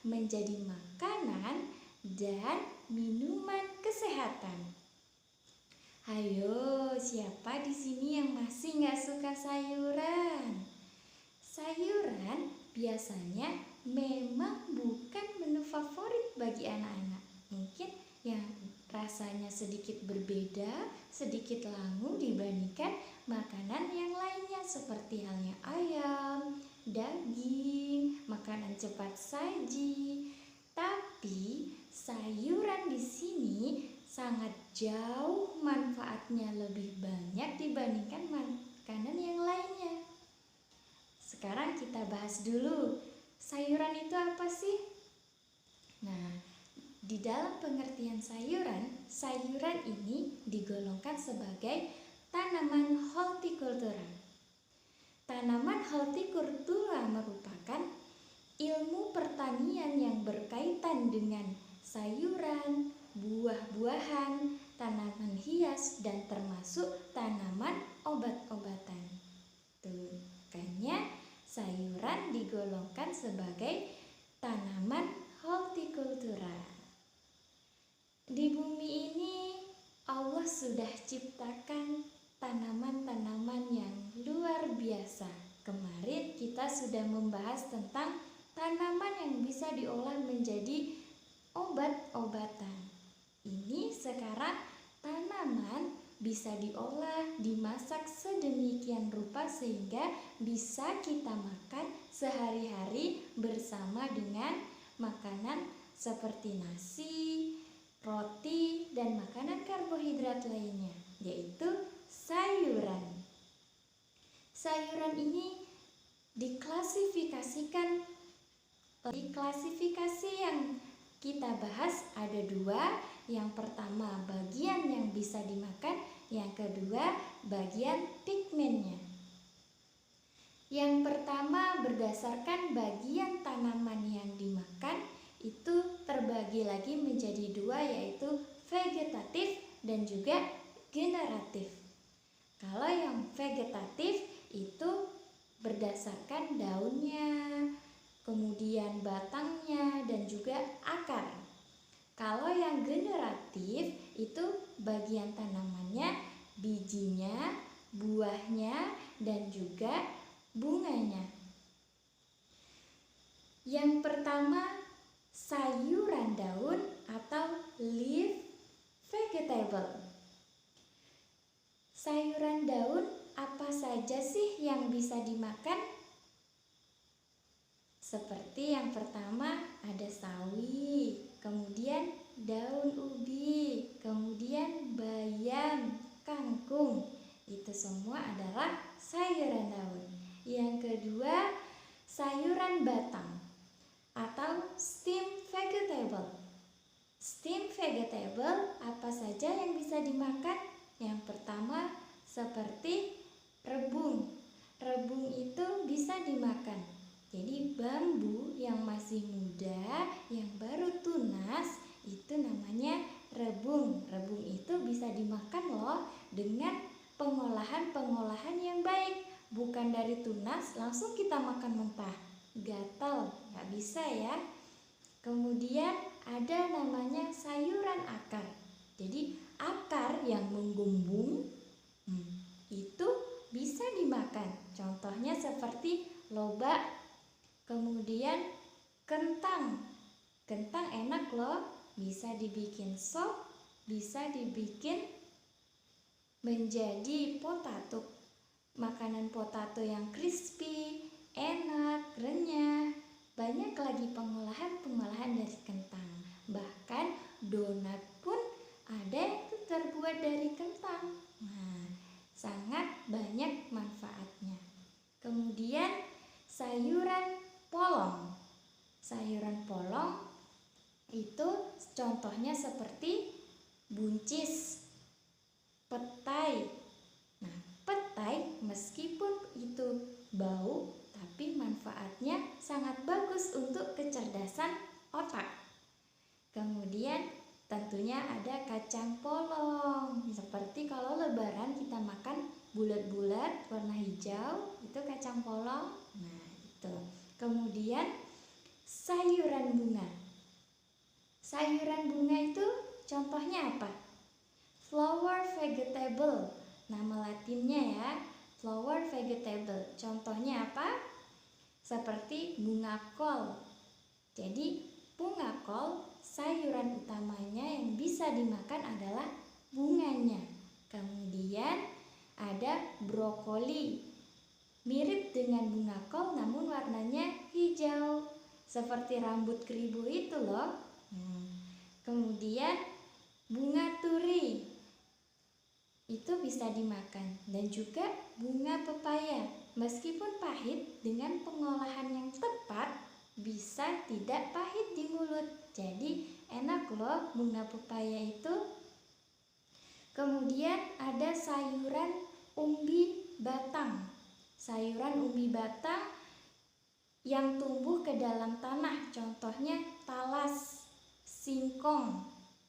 menjadi makanan dan minuman kesehatan. Hayo, siapa di sini yang masih nggak suka sayuran? Sayuran biasanya memang bukan menu favorit bagi anak-anak. Mungkin yang rasanya sedikit berbeda, sedikit langu dibandingkan makanan yang lainnya seperti halnya ayam, daging, makanan cepat saji. Tapi sayuran di sini sangat jauh manfaatnya lebih banyak dibandingkan makanan yang lainnya. Sekarang kita bahas dulu, sayuran itu apa sih? Nah, di dalam pengertian sayuran, sayuran ini digolongkan sebagai tanaman hortikultura. Tanaman hortikultura merupakan ilmu pertanian yang berkaitan dengan sayuran, buah-buahan, tanaman hias, dan termasuk tanaman obat-obatan. Tuh, makanya sayuran digolongkan sebagai tanaman hortikultura. Di bumi ini Allah sudah ciptakan tanaman-tanaman yang luar biasa. Kemarin kita sudah membahas tentang tanaman yang bisa diolah menjadi obat-obatan. Ini sekarang tanaman bisa diolah, dimasak sedemikian rupa sehingga bisa kita makan sehari-hari bersama dengan makanan seperti nasi, roti, dan makanan karbohidrat lainnya, yaitu sayuran. Sayuran ini diklasifikasi yang kita bahas ada dua. Yang pertama bagian yang bisa dimakan, yang kedua bagian pigmennya. Yang pertama berdasarkan bagian tanaman yang dimakan itu terbagi lagi menjadi dua, yaitu vegetatif dan juga generatif. Kalau yang vegetatif itu berdasarkan daunnya, kemudian batangnya, dan juga akar. Kalau yang generatif itu bagian tanamannya, bijinya, buahnya, dan juga bunganya. Yang pertama, sayuran daun atau leaf vegetable. Sayuran daun apa saja sih yang bisa dimakan? Seperti yang pertama ada sawi, kemudian daun ubi, kemudian bayam, kangkung. Itu semua adalah sayuran daun. Yang kedua, sayuran batang atau stem vegetable. Stem vegetable apa saja yang bisa dimakan? Yang pertama seperti rebung. Rebung itu bisa dimakan. Jadi bambu yang masih muda, yang baru tunas, itu namanya rebung. Rebung itu bisa dimakan loh dengan pengolahan yang baik. Bukan dari tunas langsung kita makan mentah, gatal, nggak bisa ya. Kemudian ada namanya sayuran akar. Jadi akar yang menggumbung itu bisa dimakan. Contohnya seperti lobak. Kemudian kentang. Kentang enak loh, bisa dibikin sop, bisa dibikin menjadi potato. Makanan potato yang crispy, enak, renyah. Banyak lagi pengolahan dari kentang. Bahkan donat pun ada yang terbuat dari kentang. Nah, sangat banyak manfaatnya. Kemudian sayuran polong. Sayuran polong itu contohnya seperti buncis, petai. Nah, petai meskipun itu bau, tapi manfaatnya sangat bagus untuk kecerdasan otak. Kemudian tentunya ada kacang polong. Seperti kalau lebaran kita makan bulat-bulat warna hijau, itu kacang polong. Nah, itu. Kemudian sayuran bunga. Sayuran bunga itu contohnya apa? Flower vegetable, nama latinnya ya, flower vegetable. Contohnya apa? Seperti bunga kol. Jadi bunga kol, sayuran utamanya yang bisa dimakan adalah bunganya. Kemudian ada brokoli, mirip dengan bunga kol namun warnanya hijau, seperti rambut keribu itu loh. Kemudian bunga turi, itu bisa dimakan. Dan juga bunga pepaya, meskipun pahit, dengan pengolahan yang tepat bisa tidak pahit di mulut. Jadi enak loh bunga pepaya itu. Kemudian ada sayuran umbi batang. Sayuran umbi batang yang tumbuh ke dalam tanah, contohnya talas, singkong.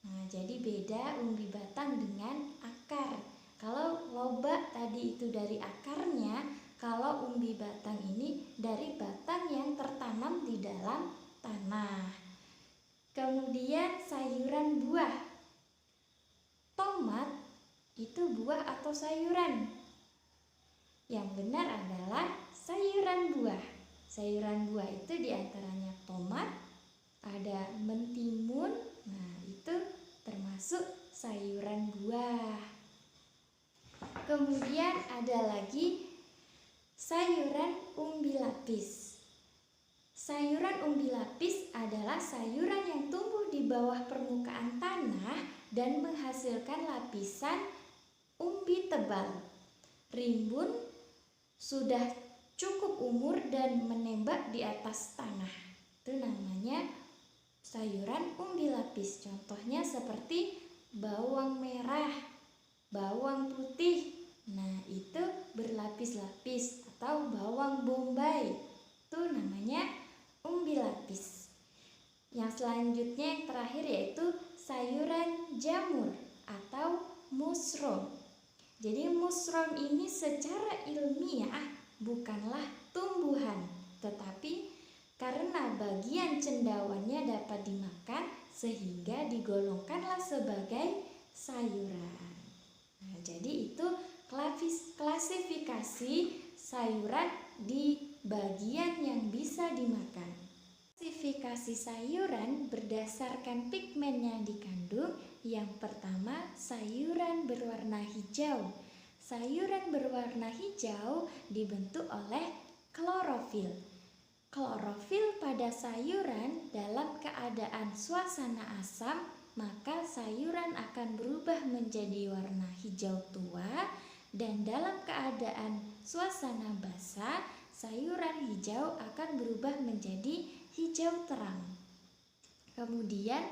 Nah, jadi beda umbi batang dengan akar. Kalau lobak tadi itu dari akarnya, kalau umbi batang ini dari batang yang tertanam di dalam tanah. Kemudian sayuran buah. Tomat itu buah atau sayuran? Yang benar adalah sayuran buah. Sayuran buah itu diantaranya tomat, ada mentimun, nah itu termasuk sayuran buah. Kemudian ada lagi sayuran umbi lapis. Sayuran umbi lapis adalah sayuran yang tumbuh di bawah permukaan tanah dan menghasilkan lapisan umbi tebal. Rimbun sudah cukup umur dan menembak di atas tanah. Itu namanya sayuran umbi lapis. Contohnya seperti bawang merah, bawang putih. Nah, itu berlapis-lapis, atau bawang bombay. Itu namanya umbi lapis. Yang selanjutnya yang terakhir yaitu sayuran jamur atau mushroom. Jadi mushroom ini secara ilmiah bukanlah tumbuhan, tetapi karena bagian cendawannya dapat dimakan sehingga digolongkanlah sebagai sayuran. Nah, jadi itu klasifikasi sayuran di bagian yang bisa dimakan. Klasifikasi sayuran berdasarkan pigmen yang dikandung. Yang pertama, sayuran berwarna hijau. Sayuran berwarna hijau dibentuk oleh klorofil. Klorofil pada sayuran dalam keadaan suasana asam, maka sayuran akan berubah menjadi warna hijau tua, dan dalam keadaan suasana basah, sayuran hijau akan berubah menjadi hijau terang. Kemudian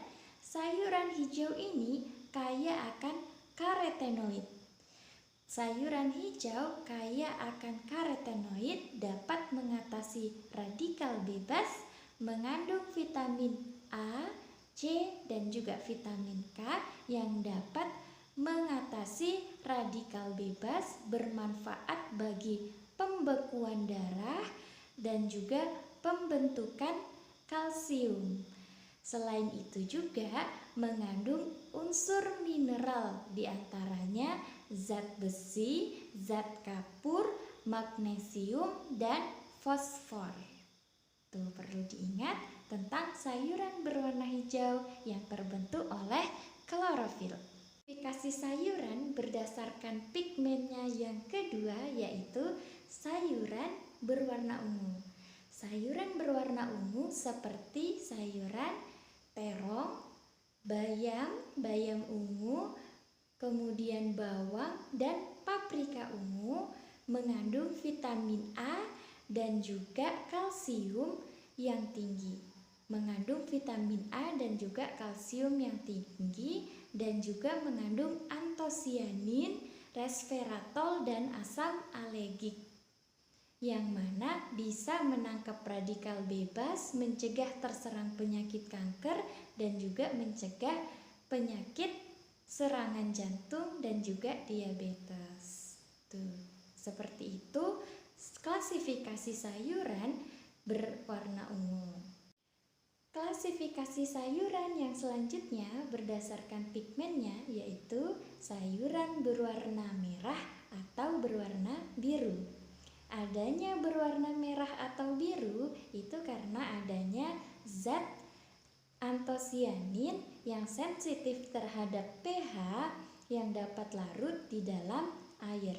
sayuran hijau ini kaya akan karotenoid. Sayuran hijau kaya akan karotenoid dapat mengatasi radikal bebas, mengandung vitamin A, C, dan juga vitamin K yang dapat mengatasi radikal bebas, bermanfaat bagi pembekuan darah dan juga pembentukan kalsium. Selain itu juga mengandung unsur mineral, diantaranya zat besi, zat kapur, magnesium, dan fosfor. Tuh, perlu diingat tentang sayuran berwarna hijau yang terbentuk oleh klorofil. Klasifikasi sayuran berdasarkan pigmennya yang kedua yaitu sayuran berwarna ungu. Sayuran berwarna ungu seperti sayuran terong, bayam ungu, kemudian bawang dan paprika ungu mengandung vitamin A dan juga kalsium yang tinggi. Mengandung vitamin A dan juga kalsium yang tinggi, dan juga mengandung antosianin, resveratrol, dan asam alegik, yang mana bisa menangkap radikal bebas, mencegah terserang penyakit kanker, dan juga mencegah penyakit serangan jantung dan juga diabetes. Tuh, seperti itu klasifikasi sayuran berwarna ungu. Klasifikasi sayuran yang selanjutnya berdasarkan pigmennya yaitu sayuran berwarna merah atau berwarna biru. Adanya berwarna merah atau biru itu karena adanya zat antosianin yang sensitif terhadap pH yang dapat larut di dalam air.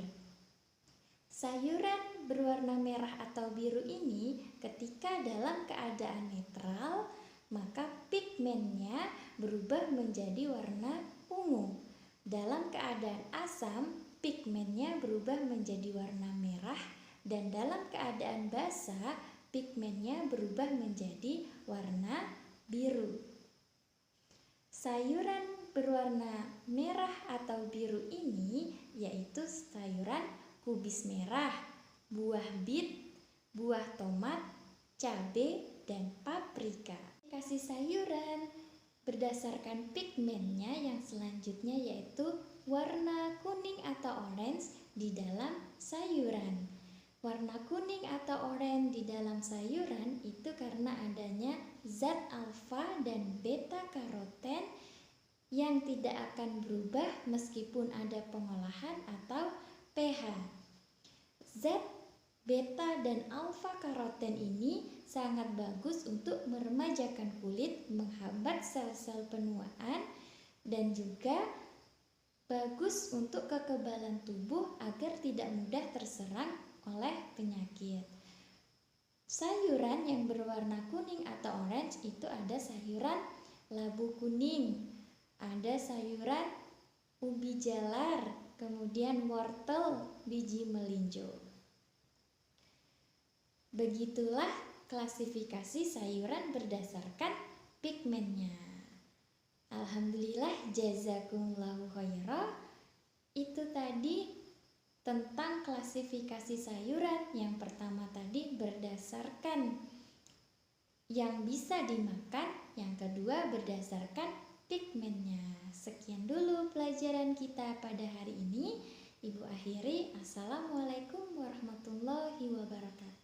Sayuran berwarna merah atau biru ini ketika dalam keadaan netral, maka pigmennya berubah menjadi warna ungu. Dalam keadaan asam, pigmennya berubah menjadi warna merah, dan dalam keadaan basa, pigmennya berubah menjadi warna biru. Sayuran berwarna merah atau biru ini yaitu sayuran kubis merah, buah bit, buah tomat, cabai, dan paprika. Kasih sayuran berdasarkan pigmennya yang selanjutnya yaitu warna kuning atau orange di dalam sayuran. Warna kuning atau oranye di dalam sayuran itu karena adanya zat alfa dan beta karoten yang tidak akan berubah meskipun ada pengolahan atau pH. Zat beta dan alfa karoten ini sangat bagus untuk meremajakan kulit, menghambat sel-sel penuaan, dan juga bagus untuk kekebalan tubuh agar tidak mudah terserang oleh penyakit. Sayuran yang berwarna kuning atau orange itu ada sayuran labu kuning, ada sayuran ubi jalar, kemudian wortel, biji melinjo. Begitulah klasifikasi sayuran berdasarkan pigmennya. Alhamdulillah, jazakumullahu khairan. Itu tadi tentang klasifikasi sayuran. Yang pertama tadi berdasarkan yang bisa dimakan, yang kedua berdasarkan pigmennya. Sekian dulu pelajaran kita pada hari ini. Ibu akhiri, assalamualaikum warahmatullahi wabarakatuh.